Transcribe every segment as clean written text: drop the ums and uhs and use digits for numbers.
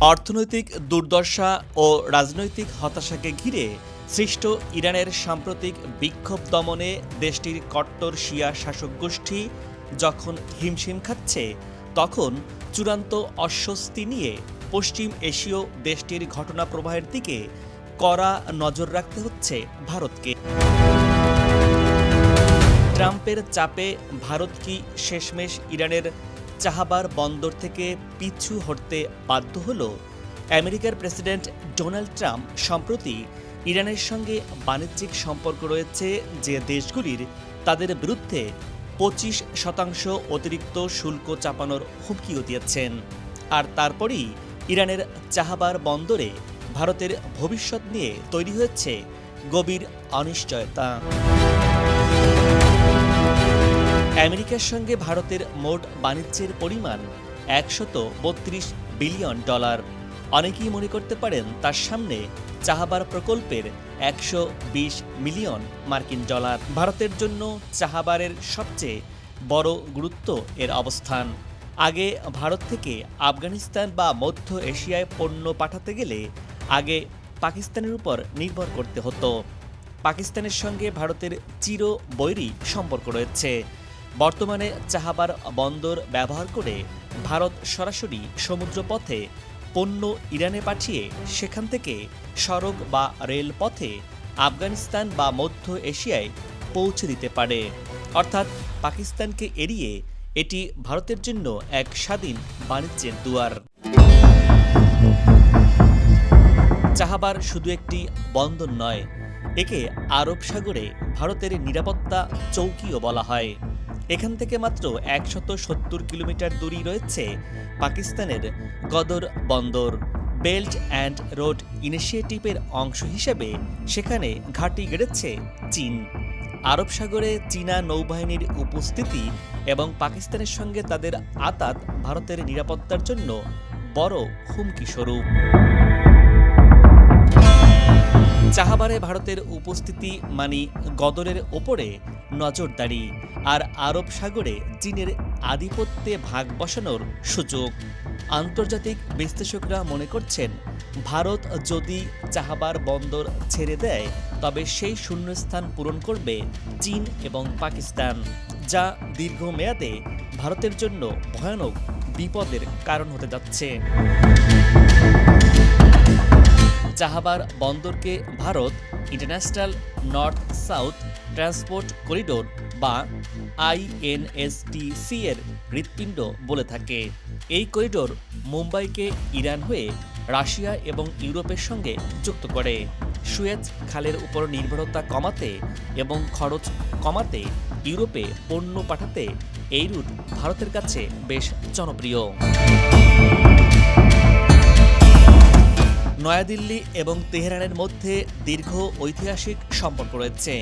অর্থনৈতিক দুর্দশা ও রাজনৈতিক হতাশাকে ঘিরে সৃষ্ট ইরানের সাম্প্রতিক বিক্ষোভ দমনে দেশটির কট্টর শিয়া শাসক গোষ্ঠী যখন হিমশিম খাচ্ছে, তখন চূড়ান্ত অস্বস্তি নিয়ে পশ্চিম এশীয় দেশটির ঘটনা প্রবাহের দিকে কড়া নজর রাখতে হচ্ছে ভারতকে। ট্রাম্পের চাপে ভারত কি শেষমেশ ইরানের চাহাবার বন্দর থেকে পিছু হটতে বাধ্য হল? আমেরিকার প্রেসিডেন্ট ডোনাল্ড ট্রাম্প সম্প্রতি ইরানের সঙ্গে বাণিজ্যিক সম্পর্ক রয়েছে যে দেশগুলির তাদের বিরুদ্ধে 25% অতিরিক্ত শুল্ক চাপানোর হুমকিও দিয়েছেন। আর তারপরই ইরানের চাহাবার বন্দরে ভারতের ভবিষ্যৎ নিয়ে তৈরি হয়েছে গভীর অনিশ্চয়তা। আমেরিকার সঙ্গে ভারতের মোট বাণিজ্যের পরিমাণ $132 বিলিয়ন। অনেকেই মনে করতে পারেন তার সামনে চাহাবার প্রকল্পের $120 মিলিয়ন। ভারতের জন্য চাহাবারের সবচেয়ে বড় গুরুত্ব এর অবস্থান। আগে ভারত থেকে আফগানিস্তান বা মধ্য এশিয়ায় পণ্য পাঠাতে গেলে আগে পাকিস্তানের উপর নির্ভর করতে হতো। পাকিস্তানের সঙ্গে ভারতের চিরবৈরী সম্পর্ক রয়েছে। বর্তমানে চাহাবার বন্দর ব্যবহার করে ভারত সরাসরি সমুদ্রপথে পণ্য ইরানে পাঠিয়ে সেখান থেকে সড়ক বা রেলপথে আফগানিস্তান বা মধ্য এশিয়ায় পৌঁছে দিতে পারে। অর্থাৎ পাকিস্তানকে এড়িয়ে এটি ভারতের জন্য এক স্বাধীন বাণিজ্যের দুয়ার। চাহাবার শুধু একটি বন্দর নয়, একে আরব সাগরে ভারতের নিরাপত্তা চৌকিও বলা হয়। এখান থেকে মাত্র 170 কিলোমিটার দূরেই রয়েছে পাকিস্তানের গদর বন্দর। বেল্ট অ্যান্ড রোড ইনিশিয়েটিভের অংশ হিসেবে সেখানে ঘাঁটি গেড়েছে চীন। আরব সাগরে চীনা নৌবাহিনীর উপস্থিতি এবং পাকিস্তানের সঙ্গে তাদের আঁতাত ভারতের নিরাপত্তার জন্য বড় হুমকি স্বরূপ। চাহাবারে ভারতের উপস্থিতি মানে গদরের ওপরে নজরদারি আর আরব সাগরে চীনের আধিপত্যে ভাগ বসানোর সুযোগ। আন্তর্জাতিক বিশ্লেষকরা মনে করছেন, ভারত যদি চাহাবার বন্দর ছেড়ে দেয় তবে সেই শূন্যস্থান পূরণ করবে চীন এবং পাকিস্তান, যা দীর্ঘমেয়াদে ভারতের জন্য ভয়ানক বিপদের কারণ হতে যাচ্ছে। চাহাবার বন্দরকে Bharat international north south transport corridor বা INSTC এর হৃৎপিণ্ড বলে থাকে। এই করিডোর মুম্বাইকে ইরান হয়ে রাশিয়া এবং ইউরোপের সঙ্গে যুক্ত করে। সুয়েজ খালের উপর নির্ভরতা কমাতে এবং খরচ কমাতে ইউরোপে পণ্য পাঠাতে এই রুট ভারতের কাছে বেশ জনপ্রিয়। নয়াদিল্লি এবং তেহরানের মধ্যে দীর্ঘ ঐতিহাসিক সম্পর্ক রয়েছে।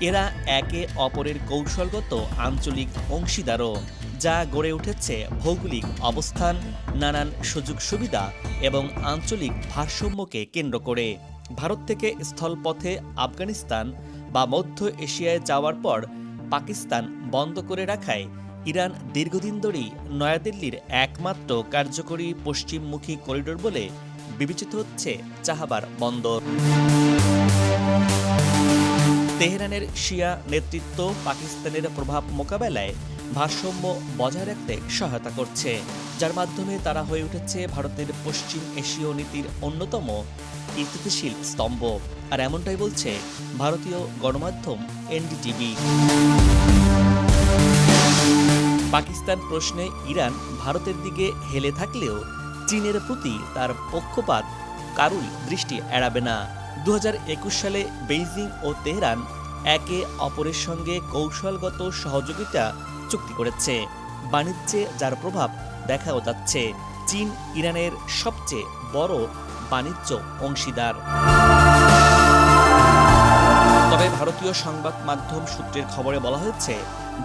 এরা একে অপরের কৌশলগত আঞ্চলিক অংশীদারও, যা গড়ে উঠেছে ভৌগোলিক অবস্থান, নানান সুযোগ সুবিধা এবং আঞ্চলিক ভারসাম্যকে কেন্দ্র করে। ভারত থেকে স্থলপথে আফগানিস্তান বা মধ্য এশিয়ায় যাওয়ার পর পাকিস্তান বন্ধ করে রাখায় ইরান দীর্ঘদিন ধরেই নয়াদিল্লির একমাত্র কার্যকরী পশ্চিমমুখী করিডোর বলে বিবেচিত হচ্ছে চাহাবার বন্দর। তেহরানের শিয়া নেতৃত্ব পাকিস্তানের প্রভাব মোকাবেলায় ভারসাম্য বজায় রাখতে সহায়তা করছে, যার মাধ্যমে তারা হয়ে উঠেছে ভারতের পশ্চিম এশীয় নীতির অন্যতম স্থিতিশীল স্তম্ভ। আর এমনটাই বলছে ভারতীয় গণমাধ্যম NDTV। পাকিস্তান প্রশ্নে ইরান ভারতের দিকে হেলে থাকলেও চীনের প্রতি তার পক্ষপাত কারুই দৃষ্টি এড়াবে না। 2021 সালে বেইজিং ও তেহরান একে অপরের সঙ্গে কৌশলগত সহযোগিতা চুক্তি করেছে। বাণিজ্যে যার প্রভাব দেখাও যাচ্ছে। চীন ইরানের সবচেয়ে বড় বাণিজ্য অংশীদার। তবে ভারতীয় সংবাদ মাধ্যম সূত্রের খবরে বলা হয়েছে,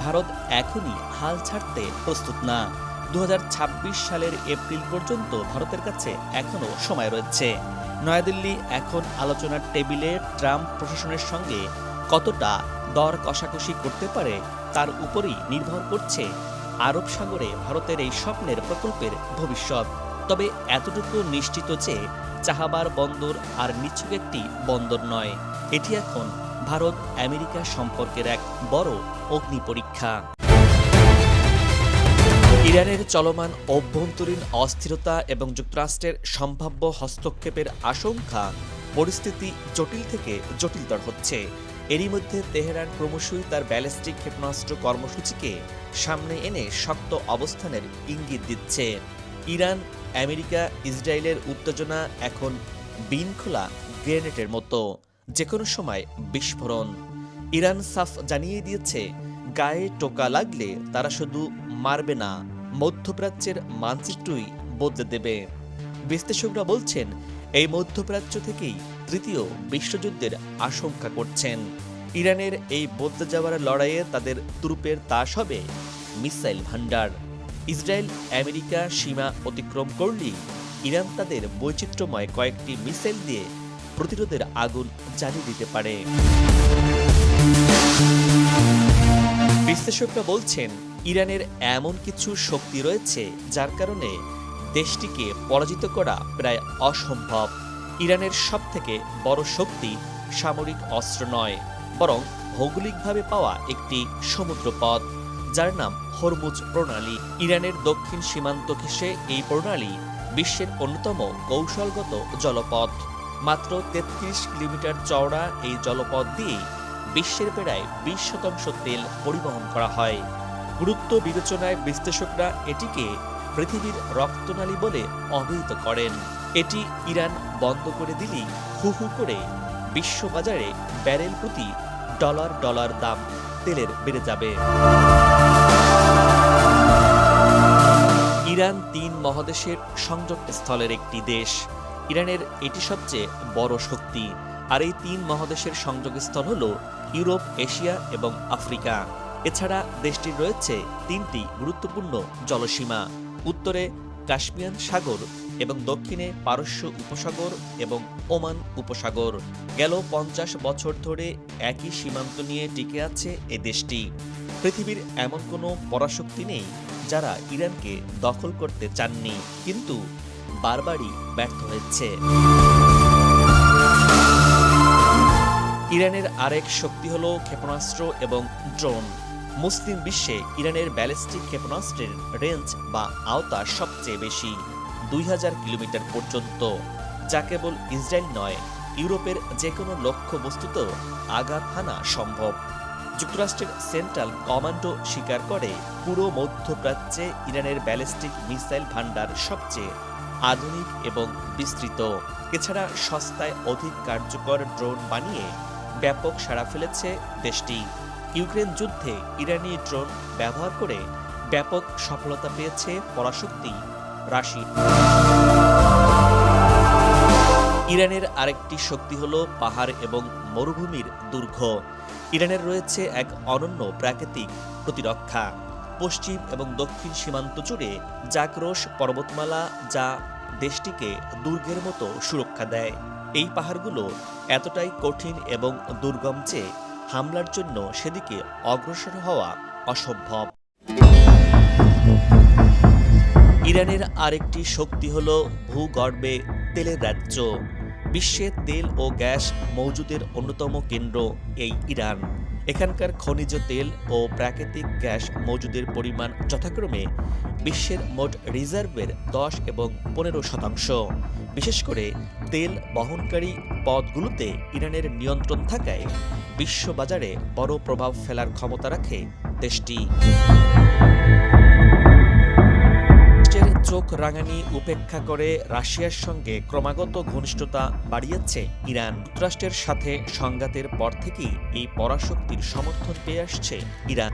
ভারত এখনই হাল ছাড়তে প্রস্তুত না। 2026 সালের এপ্রিল পর্যন্ত ভারতের কাছে এখনও সময় রয়েছে। নয়াদিল্লি এখন আলোচনার টেবিলে ট্রাম্প প্রশাসনের সঙ্গে কতটা দর কষাকষি করতে পারে তার উপরই নির্ভর করছে আরব সাগরে ভারতের এই স্বপ্নের প্রকল্পের ভবিষ্যৎ। তবে এতটুকু নিশ্চিত যে চাহাবার বন্দর আর নিছক একটি বন্দর নয়, এটি এখন ভারত আমেরিকা সম্পর্কের এক বড় অগ্নি পরীক্ষা। ইরানের চলমান অভ্যন্তরীণ অস্থিরতা এবং যুক্তরাষ্ট্রের সম্ভাব্য হস্তক্ষেপের আশঙ্কা পরিস্থিতি জটিল থেকে জটিলতর হচ্ছে। এরই মধ্যে তেহরান ক্রমশই তার ব্যালিস্টিক ক্ষেপণাস্ত্র কর্মসূচিকে সামনে এনে শক্ত অবস্থানের ইঙ্গিত দিচ্ছে। ইরান, আমেরিকা, ইসরায়েলের উত্তেজনা এখন বিনখোলা গ্রেনেডের মতো, যে কোনো সময় বিস্ফোরণ। ইরান সাফ জানিয়ে দিয়েছে, গায়ে টোকা লাগলে তারা শুধু মারবে না, মধ্যপ্রাচ্যের মানচিত্রই বদলে দেবে। বিশ্লেষকরা বলছেন, এই মধ্যপ্রাচ্য থেকেই তৃতীয় বিশ্বযুদ্ধের আশঙ্কা করছেন। ইরানের এই বদলে যাওয়ার লড়াইয়ে তাদের তুরুপের তাস হবে মিসাইল ভান্ডার। ইসরায়েল আমেরিকা সীমা অতিক্রম করলেই ইরান তাদের বৈচিত্র্যময় কয়েকটি মিসাইল দিয়ে প্রতিরোধের আগুন জ্বালিয়ে দিতে পারে। বিশ্লেষকরা বলছেন, ইরানের এমন কিছু শক্তি রয়েছে যার কারণে দেশটিকে পরাজিত করা প্রায় অসম্ভব। ইরানের সবথেকে বড় শক্তি সামরিক অস্ত্র নয়, বরং ভৌগোলিকভাবে পাওয়া একটি সমুদ্রপথ, যার নাম হরমুজ প্রণালী। ইরানের দক্ষিণ সীমান্ত ঘেঁষে এই প্রণালী বিশ্বের অন্যতম কৌশলগত জলপথ। মাত্র ৩৩ কিলোমিটার চওড়া এই জলপথ দিয়ে বিশ্বের প্রায় ২০% তেল পরিবহন করা হয়। গুরুত্ব বিবেচনায় বিশ্লেষকরা এটিকে পৃথিবীর রক্তনালী বলে অভিহিত করেন। এটি ইরান বন্ধ করে দিলেই হু হু করে বিশ্ববাজারে ব্যারেল প্রতি ডলার দাম তেলের বেড়ে যাবে। ইরান ৩ মহাদেশের সংযোগস্থলের একটি দেশ। ইরানের এটি সবচেয়ে বড় শক্তি। আর এই ৩ মহাদেশের সংযোগস্থল হল ইউরোপ, এশিয়া এবং আফ্রিকা। এছাড়া দেশটির রয়েছে ৩টি গুরুত্বপূর্ণ জলসীমা। উত্তরে কাস্পিয়ান সাগর এবং দক্ষিণে পারস্য উপসাগর এবং ওমান উপসাগর। গেল ৫০ বছর ধরে একই সীমান্ত নিয়ে টিকে আছে এ দেশটি। পৃথিবীর এমন কোনো পরাশক্তি নেই যারা ইরানকে দখল করতে চাননি, কিন্তু বারবারই ব্যর্থ হয়েছে। ইরানের আরেক শক্তি হল ক্ষেপণাস্ত্র এবং ড্রোন। মুসলিম বিশ্বে ইরানের ব্যালিস্টিক ক্ষেপণাস্ত্রের রেঞ্জ বা আওতা সবচেয়ে বেশি, ২০০০ কিলোমিটার পর্যন্ত, যা কেবল ইসরায়েল নয়, ইউরোপের যে কোনো লক্ষ্যবস্তুতেও আঘাত হানা সম্ভব। যুক্তরাষ্ট্রের সেন্ট্রাল কমান্ডো স্বীকার করে, পুরো মধ্যপ্রাচ্যে ইরানের ব্যালিস্টিক মিসাইল ভান্ডার সবচেয়ে আধুনিক এবং বিস্তৃত। এছাড়া সস্তায় অধিক কার্যকর ড্রোন বানিয়ে ব্যাপক সাড়া ফেলেছে দেশটি। ইউক্রেন যুদ্ধে ইরানি ড্রোন ব্যবহার করে ব্যাপক সফলতা পেয়েছে পরাশক্তি রাশিয়া। ইরানের আরেকটি শক্তি হল পাহাড় এবং মরুভূমির দুর্গ। ইরানের রয়েছে এক অনন্য প্রাকৃতিক প্রতিরক্ষা। পশ্চিম এবং দক্ষিণ সীমান্ত জুড়ে জাকরোশ পর্বতমালা, যা দেশটিকে দুর্গের মতো সুরক্ষা দেয়। এই পাহাড়গুলো এতটাই কঠিন এবং দুর্গম যে হামলার জন্য সেদিকে অগ্রসর হওয়া অসম্ভব। ইরানের আরেকটি শক্তি হল ভূগর্ভে তেলের রাজ্য। বিশ্বে তেল ও গ্যাস মজুদের অন্যতম কেন্দ্র এই ইরান। এখানকার খনিজ তেল ও প্রাকৃতিক গ্যাস মজুদের পরিমাণ যথাক্রমে বিশ্বের মোট রিজার্ভের 10 এবং 15%। বিশেষ করে তেল বহনকারী পথগুলোতে ইরানের নিয়ন্ত্রণ থাকায় বিশ্ববাজারে বড় প্রভাব ফেলার ক্ষমতা রাখে দেশটি। চোখ রাঙানি উপেক্ষা করে রাশিয়ার সঙ্গে ক্রমাগত ঘনিষ্ঠতা বাড়িয়েছে ইরান। যুক্তরাষ্ট্রের সাথে সংঘাতের পর থেকেই এই পরাশক্তির সমর্থন পেয়ে আসছে ইরান।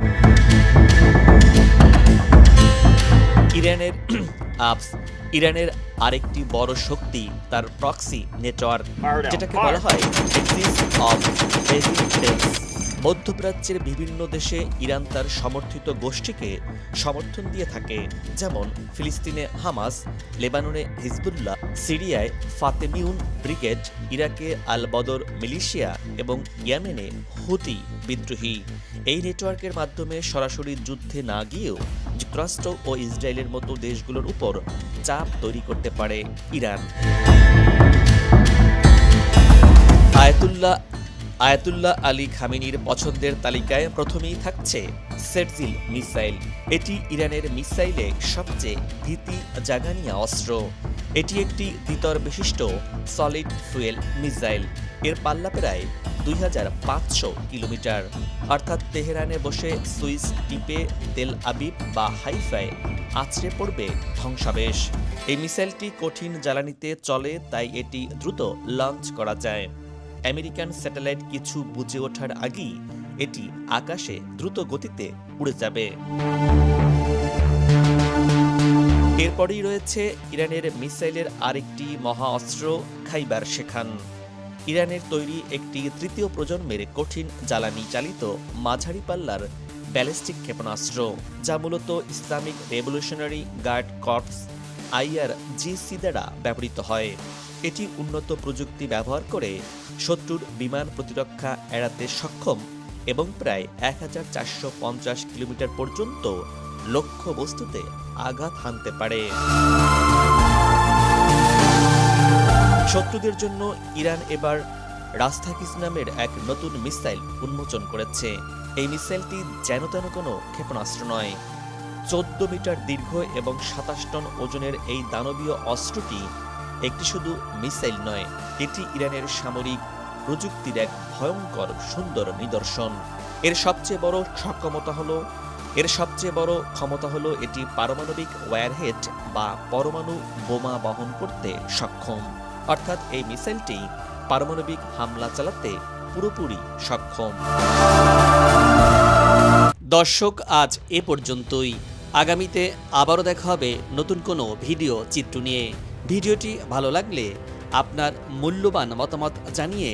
ইরানের আরেকটি বড় শক্তি তার প্রক্সি নেটওয়ার্ক, যেটাকে বলা হয় এক্সিস অফ রেজিস্ট্যান্স। মধ্যপ্রাচ্যের বিভিন্ন দেশে ইরান তার সমর্থিত গোষ্ঠীকে সমর্থন দিয়ে থাকে, যেমন ফিলিস্তিনে হামাস, লেবাননে হিজবুল্লাহ, সিরিয়ায় ফাতেমিউন ব্রিগেড, ইরাকে আল বদর মিলিশিয়া এবং ইয়েমেনে হুতি বিদ্রোহী। এই নেটওয়ার্কের মাধ্যমে সরাসরি যুদ্ধে না গিয়েও যুক্তরাষ্ট্র ও ইসরায়েলের মতো দেশগুলোর উপর চাপ তৈরি করতে পারে ইরান। আয়াতুল্লাহ আলী খামেনির পছন্দের তালিকায় প্রথমেই থাকছে সেটজিল মিসাইল। এটি ইরানের মিসাইলে সবচেয়ে ভীতি জাগানিয়া অস্ত্র। এটি একটি দ্বিতর বিশিষ্ট সলিড ফুয়েল মিসাইল। এর পাল্লা প্রায় 2500 কিলোমিটার, অর্থাৎ তেহরানে বসে সুইস টিপে তেল আবিব বা হাইফায় আছড়ে পড়বে ধ্বংসাবেশ। এই মিসাইলটি কঠিন জ্বালানিতে চলে, তাই এটি দ্রুত লঞ্চ করা যায়। আমেরিকান স্যাটেলাইট কিছু বুঝে ওঠার আগেই এটি আকাশে দ্রুত গতিতে উড়ে যাবে। এরপরই রয়েছে ইরানের মিসাইলের আরেকটি মহা অস্ত্র খাইবার শেখান। ইরানের তৈরি একটি তৃতীয় প্রজন্মের কঠিন জ্বালানি চালিত মাঝারি পাল্লার ব্যালিস্টিক ক্ষেপণাস্ত্র, যা মূলত Islamic revolutionary guard corps IRGC দ্বারা ব্যবহৃত হয়। এটি উন্নত প্রযুক্তি ব্যবহার করে শত্রুর বিমান প্রতিরক্ষা এড়াতে সক্ষম এবং প্রায় 1450 কিলোমিটার পর্যন্ত লক্ষ্য বস্তুতে আঘাত হানতে পারে। শত্রুদের জন্য ইরান এবার রাস্তাকিস নামের এক নতুন মিসাইল উন্মোচন করেছে। এই মিসাইলটি যেন তেন কোনো ক্ষেপণাস্ত্র নয়। 14 মিটার দীর্ঘ এবং 27 টন ওজনের এই দানবীয় অস্ত্রটি একটি শুধু মিসাইল নয়, এটি ইরানের সামরিক প্রযুক্তির এক ভয়ঙ্কর সুন্দর নিদর্শন। এর সবচেয়ে বড় ক্ষমতা হলো এটি পারমাণবিক ওয়্যারহেড বা পরমাণু বোমা বহন করতে সক্ষম, অর্থাৎ এই মিসাইলটি পারমাণবিক হামলা চালাতে পুরোপুরি সক্ষম। দর্শক, আজ এ পর্যন্তই। আগামীতে আবারও দেখা হবে নতুন কোনো ভিডিও চিত্র নিয়ে। ভিডিওটি ভালো লাগলে আপনার মূল্যবান মতামত জানিয়ে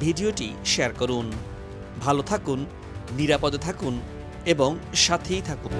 ভিডিওটি শেয়ার করুন। ভালো থাকুন, নিরাপদে থাকুন এবং সাথেই থাকুন।